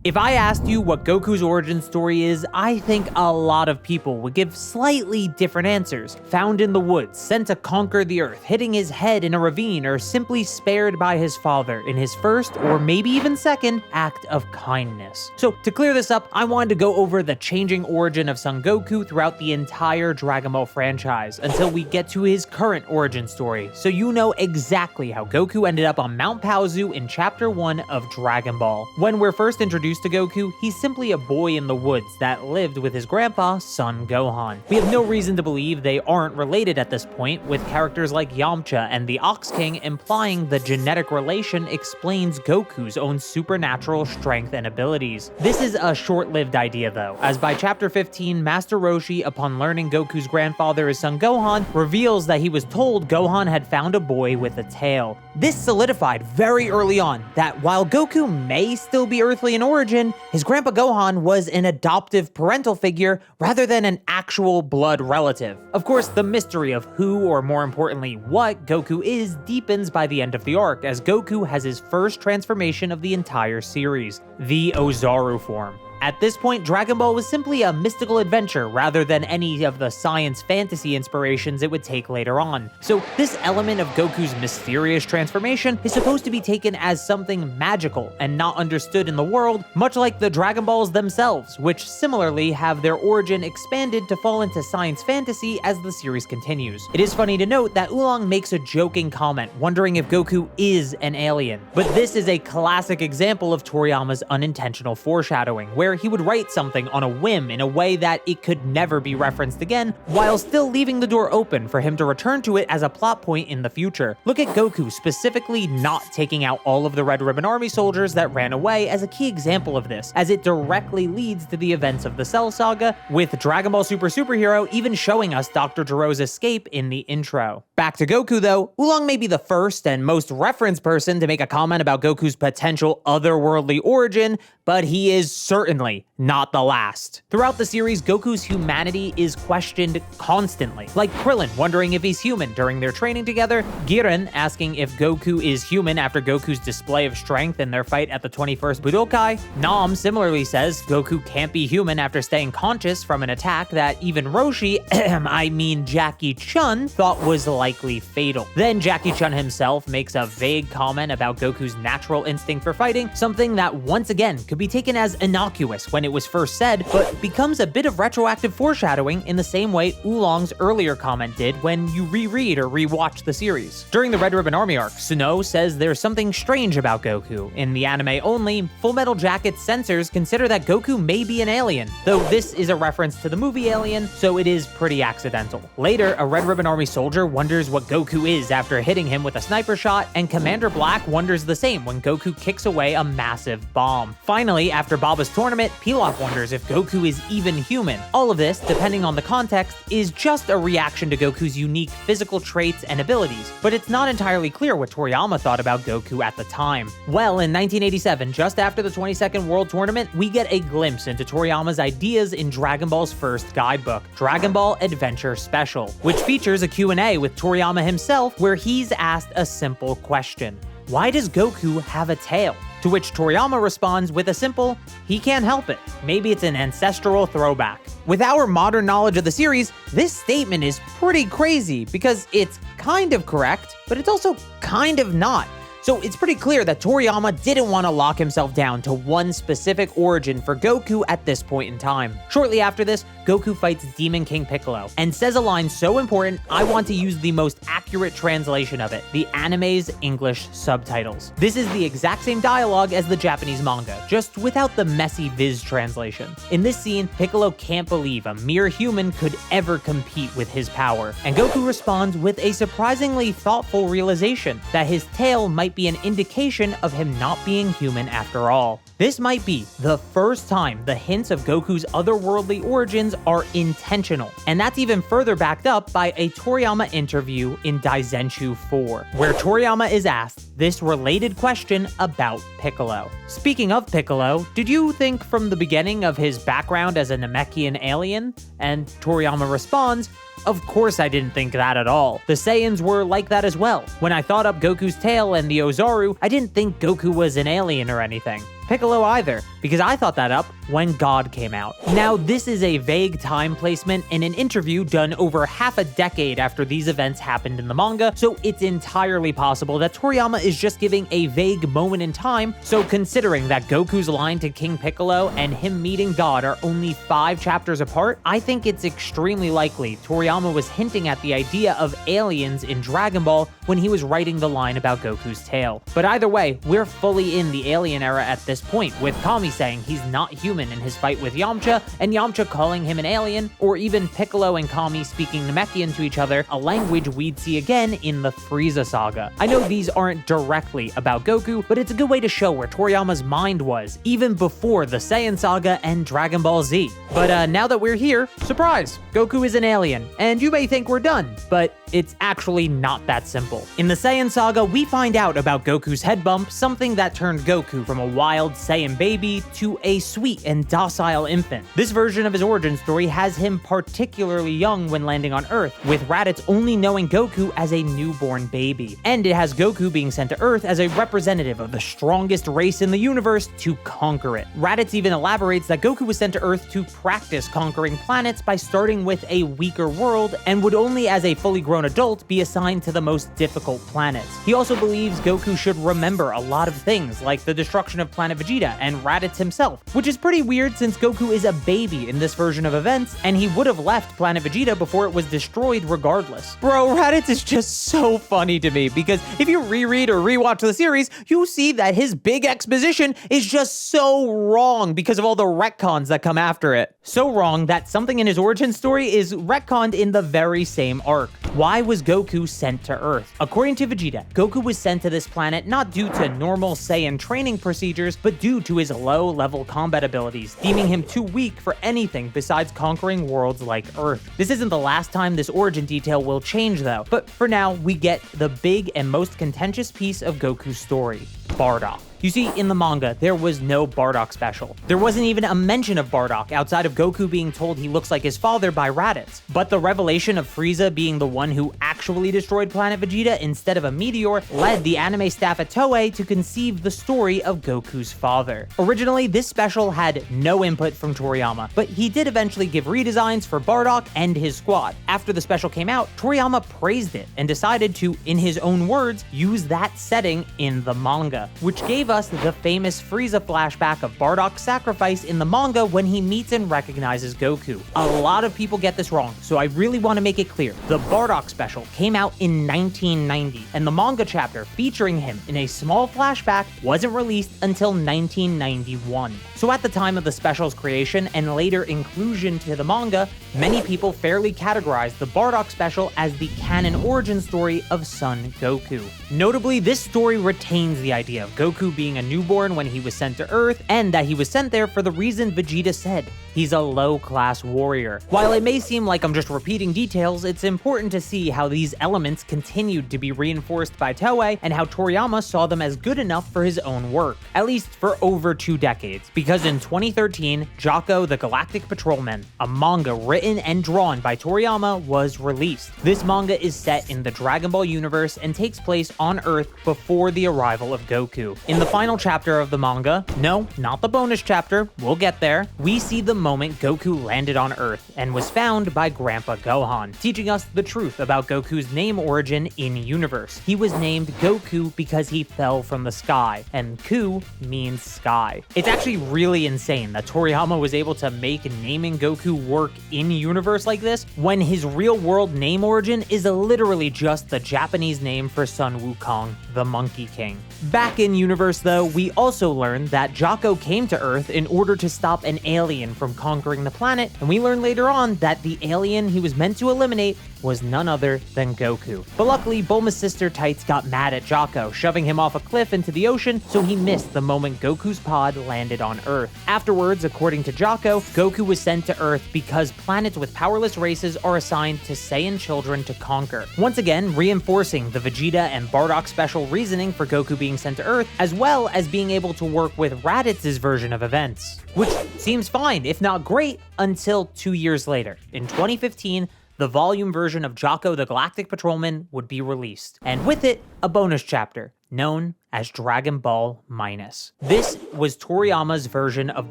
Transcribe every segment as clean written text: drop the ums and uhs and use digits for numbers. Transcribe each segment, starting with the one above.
If I asked you what Goku's origin story is, I think a lot of people would give slightly different answers. Found in the woods, sent to conquer the earth, hitting his head in a ravine, or simply spared by his father in his first, or maybe even second, act of kindness. So to clear this up, I wanted to go over the changing origin of Son Goku throughout the entire Dragon Ball franchise until we get to his current origin story, so you know exactly how Goku ended up on Mount Paozu in Chapter 1 of Dragon Ball. When we're first introduced to Goku, he's simply a boy in the woods that lived with his grandpa, Son Gohan. We have no reason to believe they aren't related at this point, with characters like Yamcha and the Ox King implying the genetic relation explains Goku's own supernatural strength and abilities. This is a short-lived idea though, as by Chapter 15, Master Roshi, upon learning Goku's grandfather is Son Gohan, reveals that he was told Gohan had found a boy with a tail. This solidified very early on that while Goku may still be earthly in origin, his grandpa Gohan was an adoptive parental figure rather than an actual blood relative. Of course, the mystery of who, or more importantly, what Goku is deepens by the end of the arc, as Goku has his first transformation of the entire series, the Ozaru form. At this point, Dragon Ball was simply a mystical adventure rather than any of the science fantasy inspirations it would take later on. So this element of Goku's mysterious transformation is supposed to be taken as something magical and not understood in the world, much like the Dragon Balls themselves, which similarly have their origin expanded to fall into science fantasy as the series continues. It is funny to note that Oolong makes a joking comment, wondering if Goku is an alien. But this is a classic example of Toriyama's unintentional foreshadowing, where he would write something on a whim in a way that it could never be referenced again, while still leaving the door open for him to return to it as a plot point in the future. Look at Goku specifically not taking out all of the Red Ribbon Army soldiers that ran away as a key example of this, as it directly leads to the events of the Cell Saga, with Dragon Ball Super Superhero even showing us Dr. Gero's escape in the intro. Back to Goku though, Oolong may be the first and most referenced person to make a comment about Goku's potential otherworldly origin, but he is certainly not the last. Throughout the series, Goku's humanity is questioned constantly, like Krillin wondering if he's human during their training together, Giran asking if Goku is human after Goku's display of strength in their fight at the 21st Budokai. Nam similarly says Goku can't be human after staying conscious from an attack that even Roshi, I mean Jackie Chun, thought was likely fatal. Then Jackie Chun himself makes a vague comment about Goku's natural instinct for fighting, something that once again could be taken as innocuous when it was first said, but becomes a bit of retroactive foreshadowing in the same way Oolong's earlier comment did when you reread or rewatch the series. During the Red Ribbon Army arc, Suno says there's something strange about Goku. In the anime only, Full Metal Jacket's censors consider that Goku may be an alien, though this is a reference to the movie Alien, so it is pretty accidental. Later, a Red Ribbon Army soldier wonders what Goku is after hitting him with a sniper shot, and Commander Black wonders the same when Goku kicks away a massive bomb. Finally, after Baba's tournament, Pilaf wonders if Goku is even human. All of this, depending on the context, is just a reaction to Goku's unique physical traits and abilities, but it's not entirely clear what Toriyama thought about Goku at the time. Well, in 1987, just after the 22nd World Tournament, we get a glimpse into Toriyama's ideas in Dragon Ball's first guidebook, Dragon Ball Adventure Special, which features a Q&A with Toriyama himself where he's asked a simple question. Why does Goku have a tail? To which Toriyama responds with a simple, he can't help it. Maybe it's an ancestral throwback. With our modern knowledge of the series, this statement is pretty crazy because it's kind of correct, but it's also kind of not. So it's pretty clear that Toriyama didn't want to lock himself down to one specific origin for Goku at this point in time. Shortly after this, Goku fights Demon King Piccolo and says a line so important, I want to use the most accurate translation of it, the anime's English subtitles. This is the exact same dialogue as the Japanese manga, just without the messy Viz translation. In this scene, Piccolo can't believe a mere human could ever compete with his power, and Goku responds with a surprisingly thoughtful realization that his tail might be an indication of him not being human after all. This might be the first time the hints of Goku's otherworldly origins are intentional, and that's even further backed up by a Toriyama interview in Daizenshuu 4, where Toriyama is asked this related question about Piccolo. Speaking of Piccolo, did you think from the beginning of his background as a Namekian alien? And Toriyama responds, of course I didn't think that at all. The Saiyans were like that as well. When I thought up Goku's tail and the Ozaru, I didn't think Goku was an alien or anything. Piccolo either, because I thought that up when God came out. Now, this is a vague time placement in an interview done over half a decade after these events happened in the manga, so it's entirely possible that Toriyama is just giving a vague moment in time. So considering that Goku's line to King Piccolo and him meeting God are only 5 chapters apart, I think it's extremely likely Toriyama was hinting at the idea of aliens in Dragon Ball when he was writing the line about Goku's tail. But either way, we're fully in the alien era at this point, with Kami saying he's not human in his fight with Yamcha, and Yamcha calling him an alien, or even Piccolo and Kami speaking Namekian to each other, a language we'd see again in the Frieza saga. I know these aren't directly about Goku, but it's a good way to show where Toriyama's mind was, even before the Saiyan saga and Dragon Ball Z. But now that we're here, surprise! Goku is an alien, and you may think we're done, but it's actually not that simple. In the Saiyan saga, we find out about Goku's head bump, something that turned Goku from a wild Saiyan baby to a sweet and docile infant. This version of his origin story has him particularly young when landing on Earth, with Raditz only knowing Goku as a newborn baby. And it has Goku being sent to Earth as a representative of the strongest race in the universe to conquer it. Raditz even elaborates that Goku was sent to Earth to practice conquering planets by starting with a weaker world, and would only as a fully grown adult be assigned to the most difficult planets. He also believes Goku should remember a lot of things, like the destruction of Planet Vegeta and Raditz himself, which is pretty weird since Goku is a baby in this version of events, and he would have left Planet Vegeta before it was destroyed regardless. Bro, Raditz is just so funny to me, because if you reread or rewatch the series, you see that his big exposition is just so wrong because of all the retcons that come after it. So wrong that something in his origin story is retconned in the very same arc. Why was Goku sent to Earth? According to Vegeta, Goku was sent to this planet not due to normal Saiyan training procedures, but due to his low-level combat abilities, deeming him too weak for anything besides conquering worlds like Earth. This isn't the last time this origin detail will change though, but for now, we get the big and most contentious piece of Goku's story, Bardock. You see, in the manga, there was no Bardock special. There wasn't even a mention of Bardock outside of Goku being told he looks like his father by Raditz. But the revelation of Frieza being the one who actually destroyed Planet Vegeta instead of a meteor led the anime staff at Toei to conceive the story of Goku's father. Originally, this special had no input from Toriyama, but he did eventually give redesigns for Bardock and his squad. After the special came out, Toriyama praised it and decided to, in his own words, use that setting in the manga, which gave us the famous Frieza flashback of Bardock's sacrifice in the manga when he meets and recognizes Goku. A lot of people get this wrong, so I really want to make it clear. The Bardock special came out in 1990, and the manga chapter featuring him in a small flashback wasn't released until 1991. So at the time of the special's creation and later inclusion to the manga, many people fairly categorized the Bardock special as the canon origin story of Son Goku. Notably, this story retains the idea of Goku being a newborn when he was sent to Earth, and that he was sent there for the reason Vegeta said. He's a low-class warrior. While it may seem like I'm just repeating details, it's important to see how these elements continued to be reinforced by Toei and how Toriyama saw them as good enough for his own work, at least for over 2 decades. Because in 2013, Jocko the Galactic Patrolman, a manga written and drawn by Toriyama, was released. This manga is set in the Dragon Ball universe and takes place on Earth before the arrival of Goku. In the final chapter of the manga, no, not the bonus chapter, we'll get there, we see the moment Goku landed on Earth and was found by Grandpa Gohan, teaching us the truth about Goku's name origin in-universe. He was named Goku because he fell from the sky, and Ku means sky. It's actually really insane that Toriyama was able to make naming Goku work in-universe like this when his real-world name origin is literally just the Japanese name for Sun Wukong, the Monkey King. Back in universe though, we also learned that Jocko came to Earth in order to stop an alien from conquering the planet, and we learn later on that the alien he was meant to eliminate was none other than Goku. But luckily, Bulma's sister Tights got mad at Jocko, shoving him off a cliff into the ocean, so he missed the moment Goku's pod landed on Earth. Afterwards, according to Jocko, Goku was sent to Earth because planets with powerless races are assigned to Saiyan children to conquer. Once again, reinforcing the Vegeta and Bardock special reasoning for Goku being sent to Earth, as well as being able to work with Raditz's version of events. Which seems fine, if not great, until 2 years later. In 2015, the volume version of Jocko the Galactic Patrolman would be released, and with it, a bonus chapter, known as Dragon Ball Minus. This was Toriyama's version of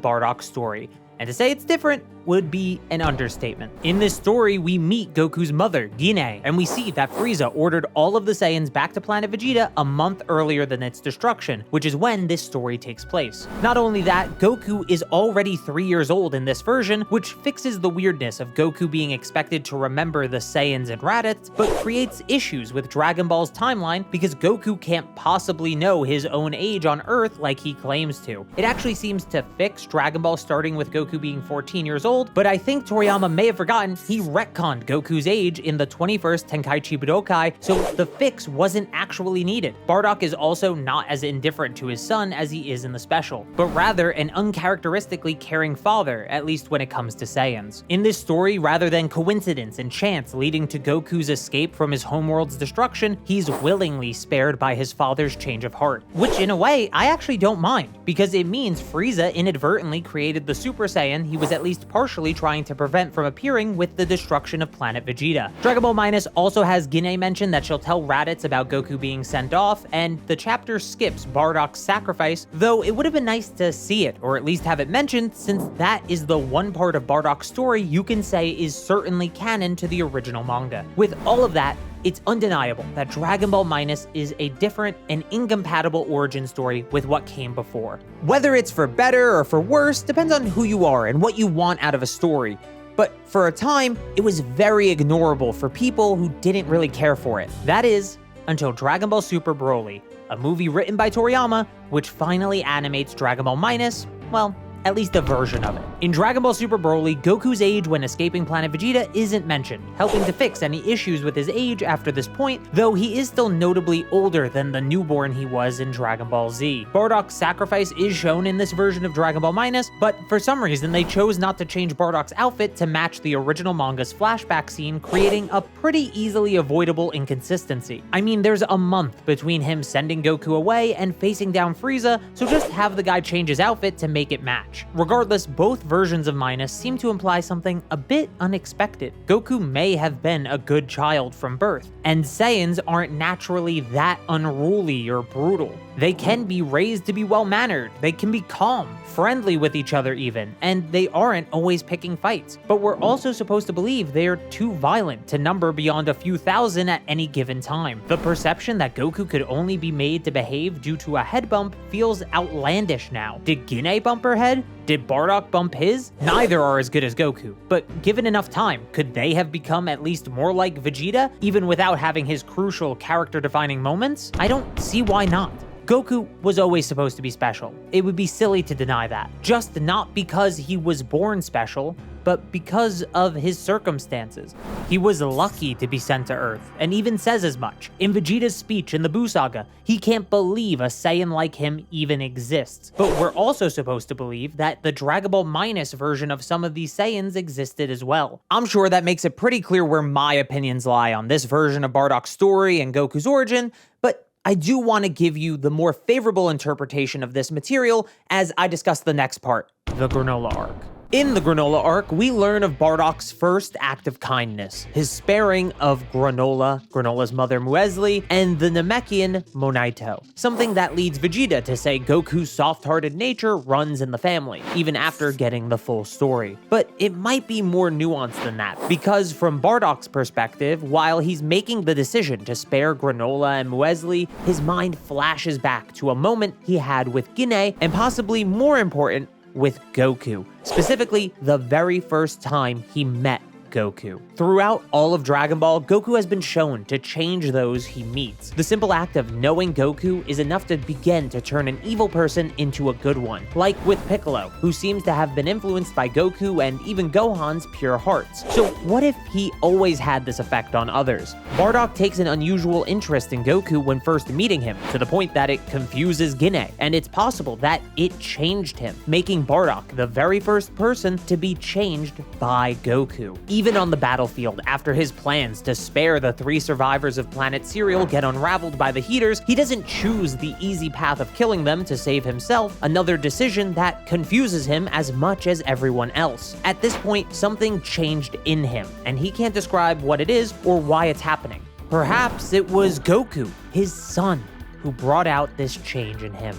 Bardock's story, and to say it's different would be an understatement. In this story, we meet Goku's mother, Gine, and we see that Frieza ordered all of the Saiyans back to planet Vegeta a month earlier than its destruction, which is when this story takes place. Not only that, Goku is already 3 years old in this version, which fixes the weirdness of Goku being expected to remember the Saiyans and Raditz, but creates issues with Dragon Ball's timeline because Goku can't possibly know his own age on Earth like he claims to. It actually seems to fix Dragon Ball starting with Goku being 14 years old, but I think Toriyama may have forgotten he retconned Goku's age in the 21st Tenkaichi Budokai, so the fix wasn't actually needed. Bardock is also not as indifferent to his son as he is in the special, but rather an uncharacteristically caring father, at least when it comes to Saiyans. In this story, rather than coincidence and chance leading to Goku's escape from his homeworld's destruction, he's willingly spared by his father's change of heart, which in a way, I actually don't mind, because it means Frieza inadvertently created the Super Saiyan he was at least partially trying to prevent from appearing with the destruction of planet Vegeta. Dragon Ball Minus also has Gine mention that she'll tell Raditz about Goku being sent off, and the chapter skips Bardock's sacrifice, though it would have been nice to see it, or at least have it mentioned, since that is the one part of Bardock's story you can say is certainly canon to the original manga. With all of that, it's undeniable that Dragon Ball Minus is a different and incompatible origin story with what came before. Whether it's for better or for worse depends on who you are and what you want out of a story. But for a time, it was very ignorable for people who didn't really care for it. That is, until Dragon Ball Super Broly, a movie written by Toriyama, which finally animates Dragon Ball Minus, well, at least a version of it. In Dragon Ball Super Broly, Goku's age when escaping planet Vegeta isn't mentioned, helping to fix any issues with his age after this point, though he is still notably older than the newborn he was in Dragon Ball Z. Bardock's sacrifice is shown in this version of Dragon Ball Minus, but for some reason they chose not to change Bardock's outfit to match the original manga's flashback scene, creating a pretty easily avoidable inconsistency. I mean, there's a month between him sending Goku away and facing down Frieza, so just have the guy change his outfit to make it match. Regardless, both versions of Minus seem to imply something a bit unexpected. Goku may have been a good child from birth, and Saiyans aren't naturally that unruly or brutal. They can be raised to be well-mannered, they can be calm, friendly with each other even, and they aren't always picking fights. But we're also supposed to believe they are too violent to number beyond a few thousand at any given time. The perception that Goku could only be made to behave due to a head bump feels outlandish now. Did Gine bump her head? Did Bardock bump his? Neither are as good as Goku, but given enough time, could they have become at least more like Vegeta, even without having his crucial character-defining moments? I don't see why not. Goku was always supposed to be special. It would be silly to deny that. Just not because he was born special, but because of his circumstances. He was lucky to be sent to Earth, and even says as much. In Vegeta's speech in the Buu Saga, he can't believe a Saiyan like him even exists. But we're also supposed to believe that the Dragon Ball Minus version of some of these Saiyans existed as well. I'm sure that makes it pretty clear where my opinions lie on this version of Bardock's story and Goku's origin, but I do want to give you the more favorable interpretation of this material as I discuss the next part, the Granola arc. In the Granola arc, we learn of Bardock's first act of kindness, his sparing of Granola, Granola's mother Muesli, and the Namekian Monaito, something that leads Vegeta to say Goku's soft-hearted nature runs in the family, even after getting the full story. But it might be more nuanced than that, because from Bardock's perspective, while he's making the decision to spare Granola and Muesli, his mind flashes back to a moment he had with Gine, and possibly more important, with Goku, specifically the very first time he met Goku. Throughout all of Dragon Ball, Goku has been shown to change those he meets. The simple act of knowing Goku is enough to begin to turn an evil person into a good one, like with Piccolo, who seems to have been influenced by Goku and even Gohan's pure hearts. So what if he always had this effect on others? Bardock takes an unusual interest in Goku when first meeting him, to the point that it confuses Gine, and it's possible that it changed him, making Bardock the very first person to be changed by Goku. Even on the battlefield, after his plans to spare the 3 survivors of planet Cereal get unraveled by the heaters, he doesn't choose the easy path of killing them to save himself, another decision that confuses him as much as everyone else. At this point, something changed in him, and he can't describe what it is or why it's happening. Perhaps it was Goku, his son. who brought out this change in him.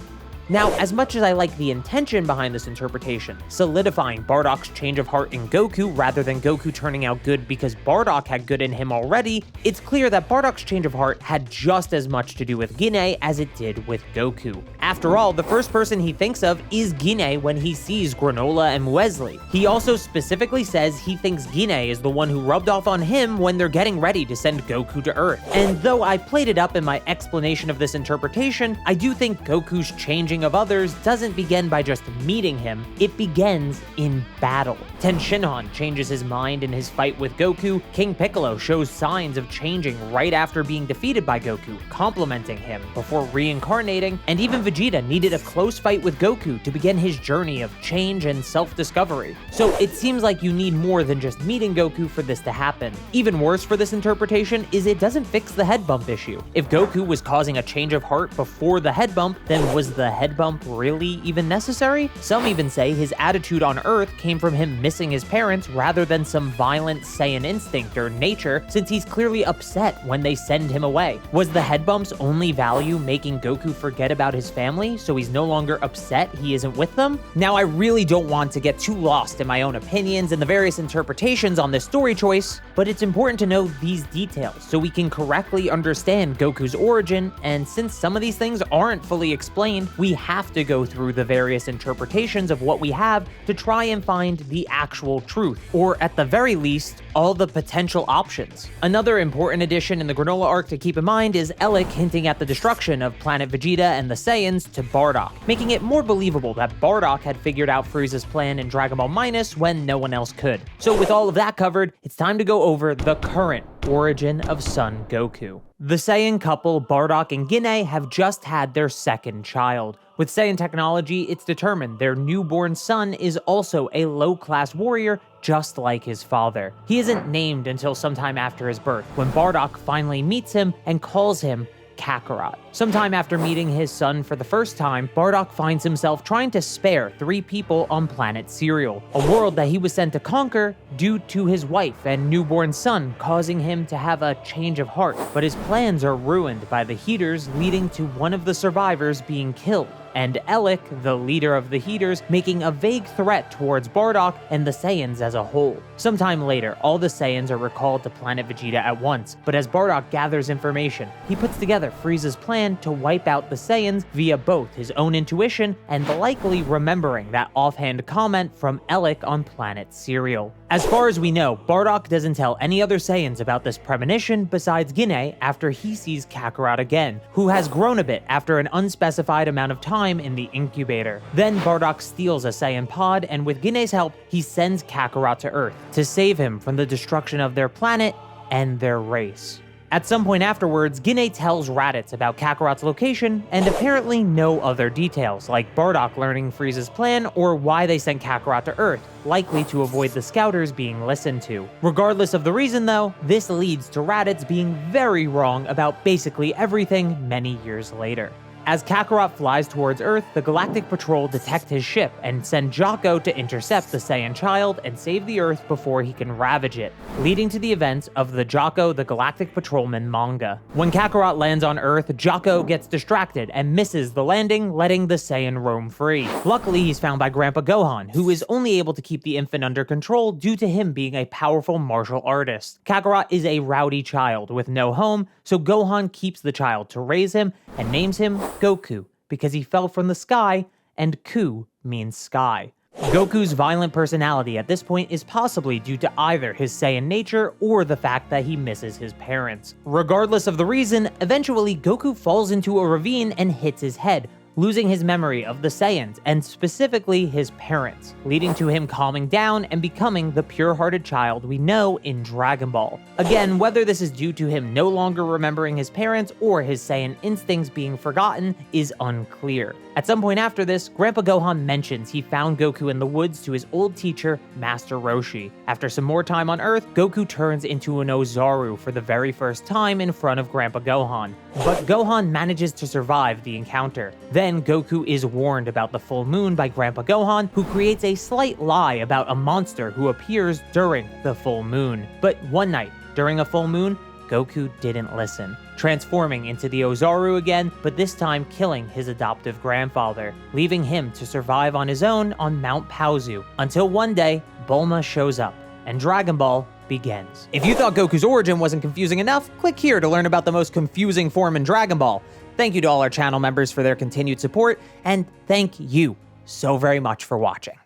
Now, as much as I like the intention behind this interpretation, solidifying Bardock's change of heart in Goku rather than Goku turning out good because Bardock had good in him already, it's clear that Bardock's change of heart had just as much to do with Guinea as it did with Goku. After all, the first person he thinks of is Guinea when he sees Granola and Wesley. He also specifically says he thinks Guinea is the one who rubbed off on him when they're getting ready to send Goku to Earth. And though I played it up in my explanation of this interpretation, I do think Goku's changing of others doesn't begin by just meeting him, it begins in battle. Tenshinhan changes his mind in his fight with Goku, King Piccolo shows signs of changing right after being defeated by Goku, complimenting him before reincarnating, and even Vegeta needed a close fight with Goku to begin his journey of change and self-discovery. So it seems like you need more than just meeting Goku for this to happen. Even worse for this interpretation is it doesn't fix the head bump issue. If Goku was causing a change of heart before the head bump, then was the head bump really even necessary? Some even say his attitude on Earth came from him missing his parents rather than some violent Saiyan instinct or nature, since he's clearly upset when they send him away. Was the head bump's only value making Goku forget about his family, so he's no longer upset he isn't with them? Now, I really don't want to get too lost in my own opinions and the various interpretations on this story choice, but it's important to know these details so we can correctly understand Goku's origin, and since some of these things aren't fully explained, we have to go through the various interpretations of what we have to try and find the actual truth, or at the very least, all the potential options. Another important addition in the Granola arc to keep in mind is Elec hinting at the destruction of Planet Vegeta and the Saiyans to Bardock, making it more believable that Bardock had figured out Frieza's plan in Dragon Ball Minus when no one else could. So with all of that covered, it's time to go over the current origin of Son Goku. The Saiyan couple Bardock and Guinea have just had their second child. With Saiyan technology, it's determined their newborn son is also a low-class warrior just like his father. He isn't named until sometime after his birth, when Bardock finally meets him and calls him Kakarot. Sometime after meeting his son for the first time, Bardock finds himself trying to spare 3 people on planet Cereal, a world that he was sent to conquer due to his wife and newborn son causing him to have a change of heart. But his plans are ruined by the Heaters, leading to one of the survivors being killed, and Elec, the leader of the Heaters, making a vague threat towards Bardock and the Saiyans as a whole. Sometime later, all the Saiyans are recalled to Planet Vegeta at once, but as Bardock gathers information, he puts together Frieza's plan to wipe out the Saiyans via both his own intuition and likely remembering that offhand comment from Elec on Planet Cereal. As far as we know, Bardock doesn't tell any other Saiyans about this premonition besides Guinea after he sees Kakarot again, who has grown a bit after an unspecified amount of time in the incubator. Then Bardock steals a Saiyan pod, and with Guinea's help, he sends Kakarot to Earth to save him from the destruction of their planet and their race. At some point afterwards, Guinea tells Raditz about Kakarot's location and apparently no other details, like Bardock learning Frieza's plan or why they sent Kakarot to Earth, likely to avoid the Scouters being listened to. Regardless of the reason though, this leads to Raditz being very wrong about basically everything many years later. As Kakarot flies towards Earth, the Galactic Patrol detect his ship and send Jocko to intercept the Saiyan child and save the Earth before he can ravage it, leading to the events of the Jocko the Galactic Patrolman manga. When Kakarot lands on Earth, Jocko gets distracted and misses the landing, letting the Saiyan roam free. Luckily, he's found by Grandpa Gohan, who is only able to keep the infant under control due to him being a powerful martial artist. Kakarot is a rowdy child with no home, so Gohan keeps the child to raise him and names him Goku, because he fell from the sky, and Ku means sky. Goku's violent personality at this point is possibly due to either his Saiyan nature or the fact that he misses his parents. Regardless of the reason, eventually Goku falls into a ravine and hits his head, losing his memory of the Saiyans, and specifically his parents, leading to him calming down and becoming the pure-hearted child we know in Dragon Ball. Again, whether this is due to him no longer remembering his parents or his Saiyan instincts being forgotten is unclear. At some point after this, Grandpa Gohan mentions he found Goku in the woods to his old teacher, Master Roshi. After some more time on Earth, Goku turns into an Ozaru for the very first time in front of Grandpa Gohan, but Gohan manages to survive the encounter. Then Goku is warned about the full moon by Grandpa Gohan, who creates a slight lie about a monster who appears during the full moon. But one night, during a full moon, Goku didn't listen, transforming into the Ozaru again, but this time killing his adoptive grandfather, leaving him to survive on his own on Mount Paozu, until one day, Bulma shows up, and Dragon Ball begins. If you thought Goku's origin wasn't confusing enough, click here to learn about the most confusing form in Dragon Ball. Thank you to all our channel members for their continued support, and thank you so very much for watching.